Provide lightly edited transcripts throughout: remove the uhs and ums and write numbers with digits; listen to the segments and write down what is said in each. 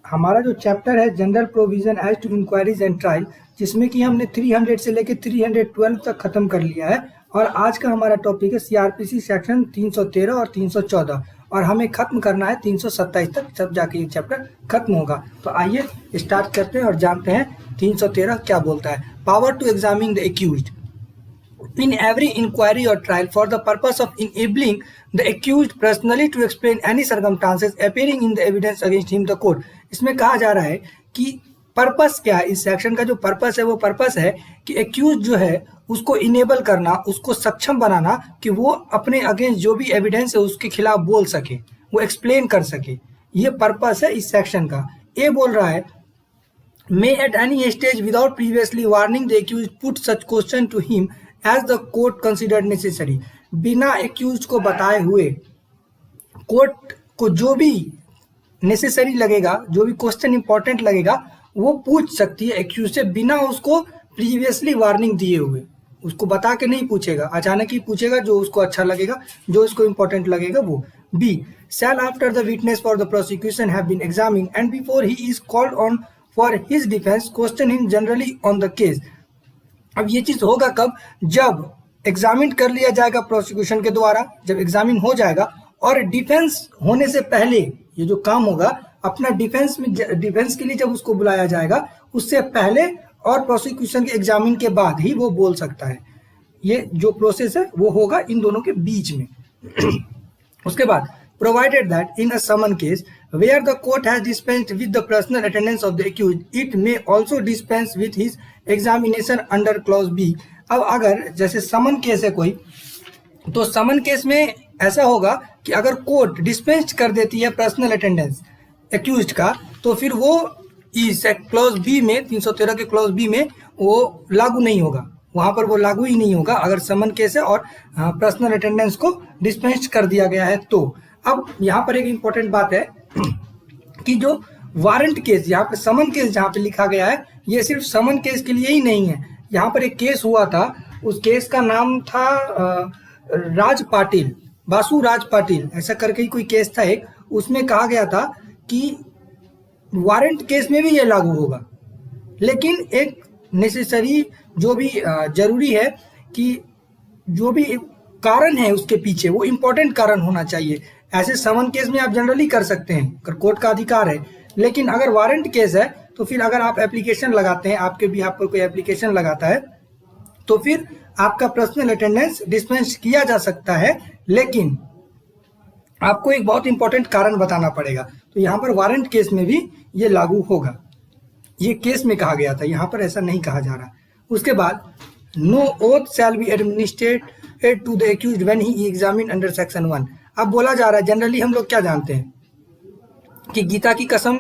हमारा जो चैप्टर है general provision as to inquiries and trial, जिसमें कि हमने 300 से लेकर 312 तक खत्म कर लिया है। और आज का हमारा टॉपिक है सीआरपीसी सेक्शन 313 और 314, और हमें खत्म करना है 327 तक, तब जाके ये चैप्टर खत्म होगा। तो आइए स्टार्ट करते हैं और जानते हैं 313 क्या बोलता है। Power to examine the accused in every inquiry or trial for the purpose of enabling the accused personally to explain any circumstances appearing in the evidence against him the court। इसमें कहा जा रहा है कि पर्पस क्या है, इस section का जो पर्पस है वो पर्पस है कि एक्यूज जो है उसको इनेबल करना, उसको सक्षम बनाना कि वो अपने अगेंस्ट जो भी एविडेंस है उसके खिलाफ बोल सके, वो एक्सप्लेन कर सके। ये पर्पस है इस सेक्शन का। ए बोल रहा है may at any stage without previously warning the accused put such question to him as the court considered necessary। बिना एक्यूज को बताए हुए कोर्ट को जो भी नेसेसरी लगेगा, जो भी क्वेश्चन इंपॉर्टेंट लगेगा वो पूछ सकती है एक्यूज से, बिना उसको प्रीवियसली वार्निंग दिए हुए। उसको बता के नहीं पूछेगा, अचानक ही पूछेगा, जो उसको अच्छा लगेगा, जो उसको इंपॉर्टेंट लगेगा वो। Be shall after the witness for the prosecution have been examined and before he is called on for his defense question him generally on the case। अब ये चीज होगा कब? जब एग्जामिन कर लिया जाएगा प्रोसिक्यूशन के द्वारा, जब एग्जामिन हो जाएगा और डिफेंस होने से पहले ये जो काम होगा अपना डिफेंस के लिए जब उसको बुलाया जाएगा उससे पहले और प्रोसिक्यूशन के एग्जामिन के बाद ही वो बोल सकता है। ये जो प्रोसेस है वो होगा इन दोनों के बीच में। उसके बाद provided that in a summon case where the court has dispensed with the personal attendance of the accused, it may also dispense with his examination under clause B। अब अगर जैसे समन केस है कोई, तो समन केस में ऐसा होगा कि अगर कोर्ट डिस्पेंस कर देती है पर्सनल अटेंडेंस एक्यूज्ड का, तो फिर वो इस क्लॉज बी में 313 के क्लॉज बी में वो लागू नहीं होगा, वहां पर वो लागू ही नहीं होगा अगर समन केस है और पर्सनल अटेंडेंस को डिस्पेंस कर दिया गया है तो। अब यहाँ पर एक इम्पोर्टेंट बात है कि जो वारंट केस, यहाँ पे समन केस जहाँ पे लिखा गया है, ये सिर्फ समन केस के लिए ही नहीं है। यहाँ पर एक केस हुआ था, उस केस का नाम था राज पाटिल, बासु राज पाटिल, ऐसा करके ही कोई केस था एक। उसमें कहा गया था कि वारंट केस में भी ये लागू होगा, लेकिन एक नेसेसरी जो भी जरूरी है कि जो भी कारण है उसके पीछे वो इम्पोर्टेंट कारण होना चाहिए। ऐसे समन केस में आप जनरली कर सकते हैं, अगर कोर्ट का अधिकार है, लेकिन अगर वारंट केस है तो फिर अगर आप एप्लीकेशन लगाते हैं, आपके भी आप पर कोई एप्लीकेशन लगाता है, तो फिर आपका पर्सनल अटेंडेंस डिस्पेंस किया जा सकता है, लेकिन आपको एक बहुत इंपॉर्टेंट कारण बताना पड़ेगा। तो यहाँ पर वारंट केस में भी ये लागू होगा। ये केस में कहा गया था, यहाँ पर ऐसा नहीं कहा जा रहा। उसके बाद no oath shall be administered to the accused when he examined under section 1। अब बोला जा रहा है, जनरली हम लोग क्या जानते हैं कि गीता की कसम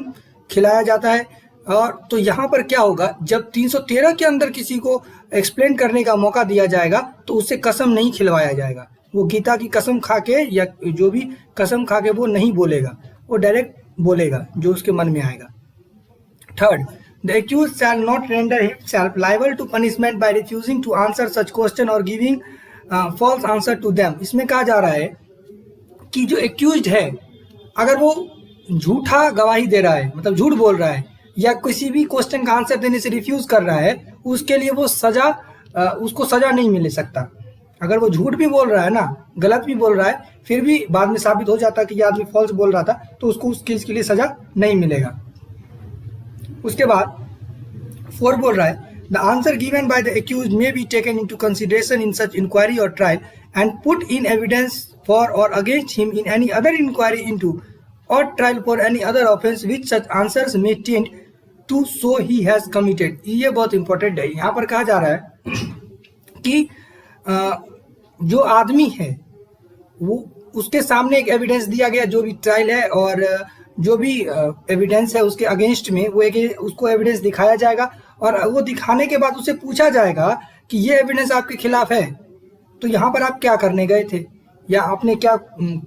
खिलाया जाता है, और तो यहाँ पर क्या होगा, जब 313 के अंदर किसी को एक्सप्लेन करने का मौका दिया जाएगा तो उससे कसम नहीं खिलवाया जाएगा। वो गीता की कसम खा के या जो भी कसम खा के वो नहीं बोलेगा, वो डायरेक्ट बोलेगा जो उसके मन में आएगा। Third, the accused shall not render himself liable to punishment by refusing to answer such question or giving false answer to them। इसमें कहा जा रहा है कि जो एक्यूज्ड है अगर वो झूठा गवाही दे रहा है, मतलब झूठ बोल रहा है, या किसी भी क्वेश्चन का आंसर देने से रिफ्यूज कर रहा है, उसके लिए वो उसको सजा नहीं मिल सकता। अगर वो झूठ भी बोल रहा है ना, गलत भी बोल रहा है, फिर भी बाद में साबित हो जाता है कि ये आदमी फॉल्स बोल रहा था, तो उसको उस केस के लिए सजा नहीं मिलेगा। उसके बाद 4 बोल रहा है the answer given by the accused may be taken into consideration in such inquiry or trial and put in evidence for or against him in any other inquiry into or trial for any other offence which such answers may tend to show he has committed. ये बहुत important है। यहाँ पर कहा जा रहा है कि जो आदमी है वो उसके सामने एक एविडेंस दिया गया, जो भी ट्रायल है और जो भी एविडेंस है उसके अगेंस्ट में वो उसको एविडेंस दिखाया जाएगा, और वो दिखाने के बाद उससे पूछा जाएगा कि ये एविडेंस आपके खिलाफ है, तो यहाँ पर आप क्या करने गए थे, या आपने क्या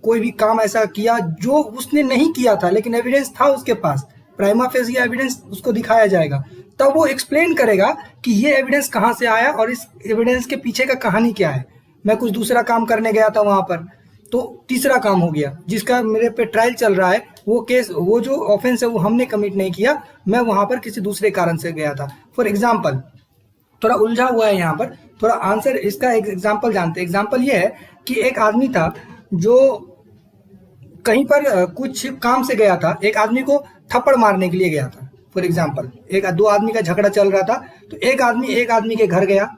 कोई भी काम ऐसा किया जो उसने नहीं किया था लेकिन एविडेंस था उसके पास, प्राइमा फेसी एविडेंस उसको दिखाया जाएगा। तब वो एक्सप्लेन करेगा कि ये एविडेंस कहाँ से आया और इस एविडेंस के पीछे का कहानी क्या है। मैं कुछ दूसरा काम करने गया था वहां पर, तो तीसरा काम हो गया जिसका मेरे पे ट्रायल चल रहा है, वो केस, वो जो ऑफेंस है वो हमने कमिट नहीं किया, मैं वहां पर किसी दूसरे कारण से गया था। फॉर एग्जाम्पल, थोड़ा उलझा हुआ है यहाँ पर, थोड़ा आंसर इसका एक एग्जाम्पल जानते हैं। एग्जाम्पल ये है कि एक आदमी था जो कहीं पर कुछ काम से गया था, एक आदमी को थप्पड़ मारने के लिए गया था। फॉर एग्जाम्पल, एक दो आदमी का झगड़ा चल रहा था, तो एक आदमी के घर गया,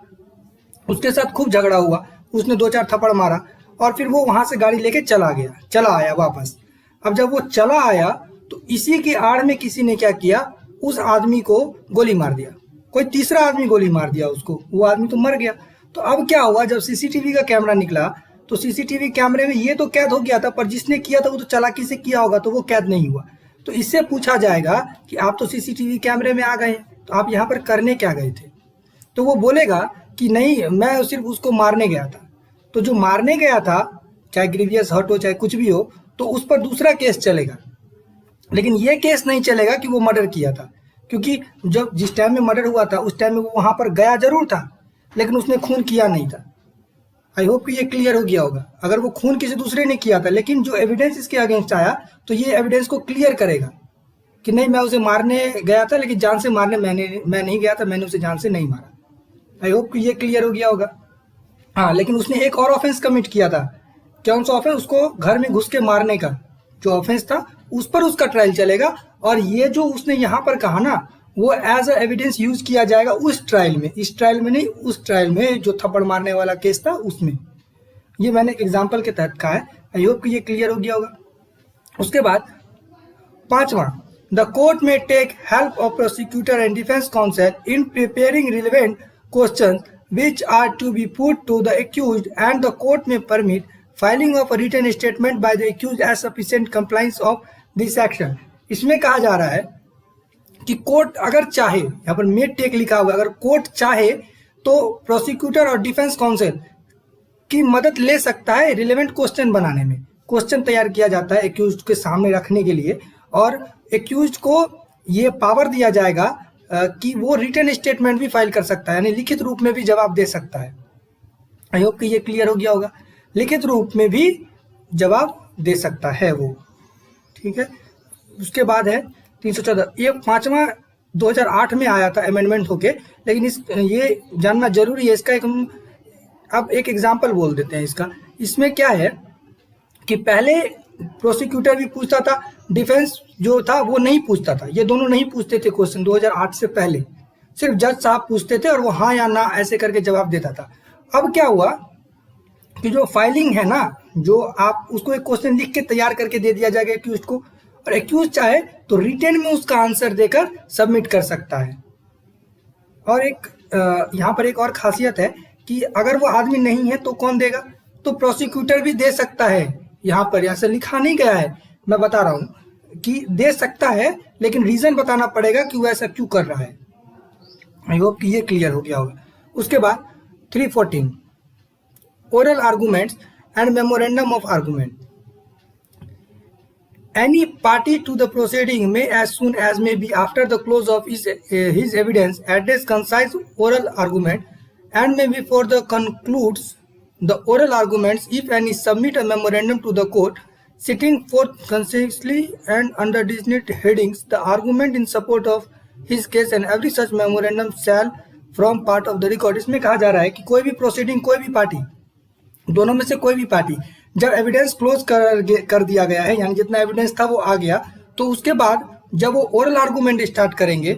उसके साथ खूब झगड़ा हुआ, उसने 2-4 थप्पड़ मारा और फिर वो वहां से गाड़ी लेके चला आया वापस। अब जब वो चला आया तो इसी की आड़ में किसी ने क्या किया, उस आदमी को गोली मार दिया, कोई तीसरा आदमी गोली मार दिया उसको, वो आदमी तो मर गया। तो अब क्या हुआ, जब सीसीटीवी का कैमरा निकला तो सीसीटीवी कैमरे में ये तो कैद हो गया था, पर जिसने किया था वो तो चालाकी से किया होगा, तो वो कैद नहीं हुआ। तो इससे पूछा जाएगा कि आप तो सीसीटीवी कैमरे में आ गए, तो आप यहाँ पर करने क्या गए थे? तो वो बोलेगा कि नहीं, मैं सिर्फ उसको मारने गया था। तो जो मारने गया था, चाहे ग्रीवियस हर्ट हो चाहे कुछ भी हो, तो उस पर दूसरा केस चलेगा, लेकिन ये केस नहीं चलेगा कि वो मर्डर किया था, क्योंकि जब जिस टाइम में मर्डर हुआ था उस टाइम में वो वहां पर गया जरूर था, लेकिन उसने खून किया नहीं था। आई होप कि ये क्लियर हो गया होगा। अगर वो खून किसी दूसरे ने किया था, लेकिन जो एविडेंस इसके अगेंस्ट आया, तो ये एविडेंस को क्लियर करेगा कि नहीं, मैं उसे मारने गया था, लेकिन जान से मारने मैं नहीं गया था, मैंने उसे जान से नहीं मारा। आई होप कि ये क्लियर हो गया होगा। हाँ, लेकिन उसने एक और ऑफेंस कमिट किया था। कौन सा ऑफेंस? उसको घर में घुस के मारने का जो ऑफेंस था, उस पर उसका ट्रायल चलेगा। और ये जो उसने यहाँ पर कहा ना, वो एज अ एविडेंस यूज किया जाएगा उस ट्रायल में, इस ट्रायल में नहीं, उस ट्रायल में जो थप्पड़ मारने वाला केस था उसमें। ये मैंने एग्जाम्पल के तहत कहा है। आई होप कि ये क्लियर हो गया होगा। उसके बाद 5वां, the court may take help of prosecutor and defence counsel in preparing relevant question which are to be put to the accused, and the court may permit filing of a written statement by the accused as sufficient compliance of this action। इसमें कहा जा रहा है कि court अगर चाहे, यहाँ पर मे टेक लिखा हुआ है, अगर कोर्ट चाहे तो प्रोसिक्यूटर और डिफेंस काउंसिल की मदद ले सकता है रिलेवेंट क्वेश्चन बनाने में। क्वेश्चन तैयार किया जाता है एक्यूज्ड के सामने रखने के लिए, और एक्यूज्ड को ये पावर दिया जाएगा कि वो रिटन स्टेटमेंट भी फाइल कर सकता है, यानी लिखित रूप में भी जवाब दे सकता है। आई होप कि ये क्लियर हो गया होगा। लिखित रूप में भी जवाब दे सकता है वो, ठीक है। उसके बाद है 314, ये 5वां 2008 में आया था अमेंडमेंट होके, लेकिन ये जानना जरूरी है इसका। अब एक एग्जाम्पल बोल देते हैं इसका। इसमें क्या है कि पहले प्रोसिक्यूटर भी पूछता था, डिफेंस जो था वो नहीं पूछता था, ये दोनों नहीं पूछते थे क्वेश्चन। 2008 से पहले सिर्फ जज साहब पूछते थे और वो हाँ या ना ऐसे करके जवाब देता था। अब क्या हुआ कि जो फाइलिंग है ना, जो आप उसको एक क्वेश्चन लिख के तैयार करके दे दिया जाएगा एक्यूज को, और एक्यूज चाहे तो रिटेन में उसका आंसर देकर सबमिट कर सकता है। और एक यहाँ पर एक और खासियत है कि अगर वो आदमी नहीं है तो कौन देगा? तो प्रोसिक्यूटर भी दे सकता है। यहाँ पर ऐसा लिखा नहीं गया है, मैं बता रहा हूँ कि दे सकता है, लेकिन रीजन बताना पड़ेगा कि वो ऐसा क्यों कर रहा है। आई होप कि ये क्लियर हो गया होगा। उसके बाद 314, oral arguments and memorandum of argument. Any party to the proceeding may, as soon as may be after the close of his evidence, address concise oral argument, and may before the concludes the oral arguments, if any, submit a memorandum to the court, setting forth concisely and under designated headings the argument in support of his case, and every such memorandum shall form part of the record। इसमें कहा जा रहा है कि कोई भी proceeding, कोई भी पार्टी, दोनों में से कोई भी पार्टी जब एविडेंस क्लोज कर दिया गया है, यानी जितना एविडेंस था वो आ गया, तो उसके बाद जब वो ओरल आर्गूमेंट स्टार्ट करेंगे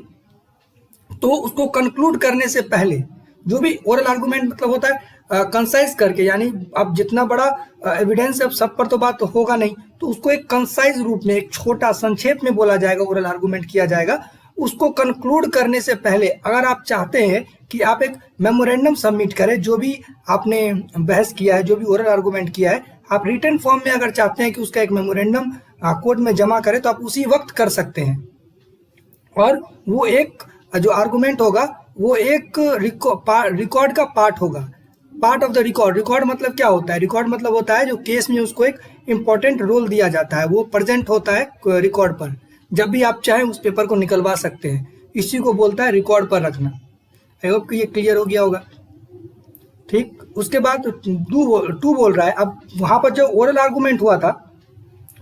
तो उसको कंक्लूड करने से पहले, जो भी ओरल आर्गूमेंट मतलब होता है कंसाइज करके, यानी अब जितना बड़ा एविडेंस है सब पर तो बात तो होगा नहीं, तो उसको एक कंसाइज रूप में, एक छोटा संक्षेप में बोला जाएगा, ओरल आर्गूमेंट किया जाएगा। उसको कंक्लूड करने से पहले अगर आप चाहते हैं कि आप एक मेमोरेंडम सबमिट करें, जो भी आपने बहस किया है, जो भी ओरल आर्गूमेंट किया है, आप रिटन फॉर्म में अगर चाहते हैं कि उसका एक मेमोरेंडम कोर्ट में जमा करें, तो आप उसी वक्त कर सकते हैं। और वो एक जो आर्गूमेंट होगा वो एक रिकॉर्ड का पार्ट होगा, part of the record. Record मतलब क्या होता है? रिकॉर्ड मतलब होता है जो केस में उसको एक इम्पोर्टेंट रोल दिया जाता है, वो प्रेजेंट होता है रिकॉर्ड पर। जब भी आप चाहें उस पेपर को निकलवा सकते हैं, इसी को बोलता है रिकॉर्ड पर रखना। आई होप कि ये क्लियर हो गया होगा, ठीक। उसके बाद 2 बोल रहा है, अब वहां पर जो ओरल आर्गूमेंट हुआ था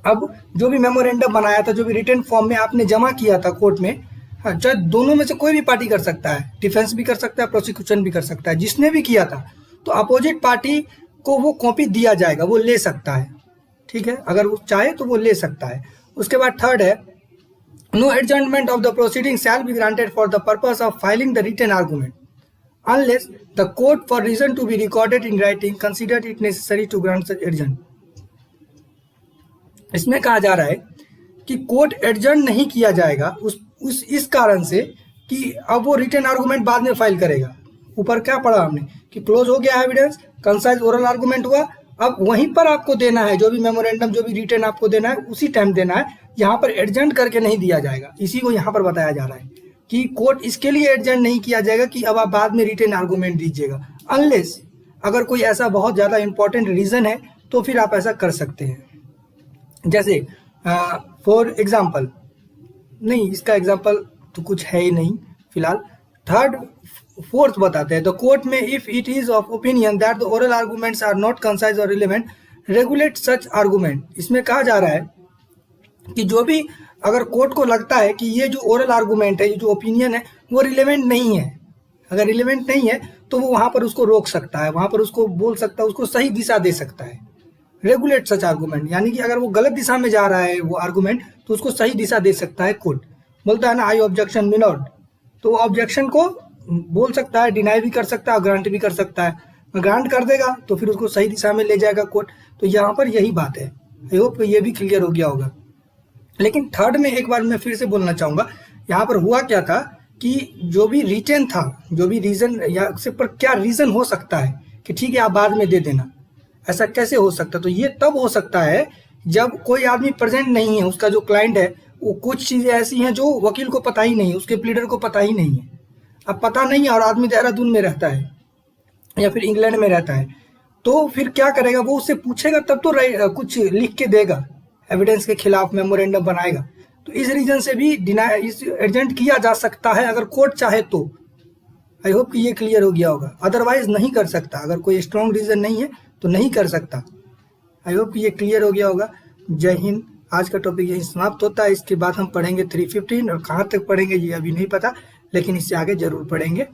अब जो भी मेमोरेंडम बनाया था, जो भी रिटन फॉर्म में आपने जमा किया था कोर्ट में, हाँ, चाहे दोनों में से कोई भी पार्टी कर सकता है, डिफेंस भी कर सकता है, प्रोसिक्यूशन भी कर सकता है, जिसने भी किया था, तो अपोजिट पार्टी को वो कॉपी दिया जाएगा, वो ले सकता है, ठीक है, अगर वो चाहे तो वो ले सकता है। उसके बाद थर्ड है, no adjournment of the proceeding shall be granted for the purpose of filing the written argument unless the court for reason to be recorded in writing considered it necessary to grant such adjourn। इसमें कहा जा रहा है कि court adjourn नहीं किया जाएगा उस इस कारण से कि अब वो रिटन आर्गूमेंट बाद में फाइल करेगा। ऊपर क्या पढ़ा हमने कि क्लोज हो गया एविडेंस, कंसाइज ओरल आर्गूमेंट हुआ, अब वहीं पर आपको देना है, जो भी मेमोरेंडम, जो भी रिटन आपको देना है उसी टाइम देना है, यहाँ पर एडजर्न करके नहीं दिया जाएगा। इसी को यहाँ पर बताया जा रहा है कि कोर्ट इसके लिए एडजर्न नहीं किया जाएगा कि अब आप बाद में रिटन आर्गूमेंट दीजिएगा, अनलेस अगर कोई ऐसा बहुत ज़्यादा इंपॉर्टेंट रीज़न है तो फिर आप ऐसा कर सकते हैं। जैसे फॉर एग्जाम्पल, नहीं इसका एग्जाम्पल तो कुछ है ही नहीं फिलहाल, थर्ड फोर्थ बताते हैं। The court may if it is of opinion that the oral arguments are not concise और रिलेवेंट रेगुलेट सच आर्गूमेंट। इसमें कहा जा रहा है कि जो भी अगर कोर्ट को लगता है कि ये जो ओरल आर्गूमेंट है, ये जो ओपिनियन है वो रिलेवेंट नहीं है, अगर रिलेवेंट नहीं है तो वो वहाँ पर उसको रोक सकता है, वहाँ पर उसको बोल सकता है, उसको सही दिशा दे सकता है। रेगुलेट सच आर्गूमेंट यानी कि अगर वो गलत दिशा में जा रहा है वो आर्गूमेंट तो उसको सही दिशा दे सकता है कोर्ट। बोलता है ना आई ऑब्जेक्शन मी नॉट, तो वो ऑब्जेक्शन को बोल सकता है, डिनाई भी कर सकता है, ग्रांट भी कर सकता है। ग्रांट कर देगा तो फिर उसको सही दिशा में ले जाएगा कोर्ट। तो यहाँ पर यही बात है। आई होप ये भी क्लियर हो गया होगा। लेकिन थर्ड में एक बार मैं फिर से बोलना चाहूँगा, यहाँ पर हुआ क्या था कि जो भी रिटन था, जो भी रीज़न या उससे पर क्या रीज़न हो सकता है कि ठीक है आप बाद में दे देना, ऐसा कैसे हो सकता है? तो ये तब हो सकता है जब कोई आदमी प्रेजेंट नहीं है, उसका जो क्लाइंट है वो कुछ चीज़ें ऐसी हैं जो वकील को पता ही नहीं है, उसके प्लीडर को पता ही नहीं है। अब पता नहीं है और आदमी देहरादून में रहता है या फिर इंग्लैंड में रहता है, तो फिर क्या करेगा, वो उससे पूछेगा तब तो कुछ लिख के देगा, एविडेंस के खिलाफ मेमोरेंडम बनाएगा। तो इस रीजन से भी इस एडजेंट किया जा सकता है अगर कोर्ट चाहे तो। आई होप कि ये क्लियर हो गया होगा, अदरवाइज नहीं कर सकता, अगर कोई स्ट्रॉन्ग रीजन नहीं है तो नहीं कर सकता। आई होप ये क्लियर हो गया होगा। जय हिंद। आज का टॉपिक यही समाप्त होता है। इसके बाद हम पढ़ेंगे 315 और कहाँ तक पढ़ेंगे ये अभी नहीं पता, लेकिन इससे आगे जरूर पढ़ेंगे।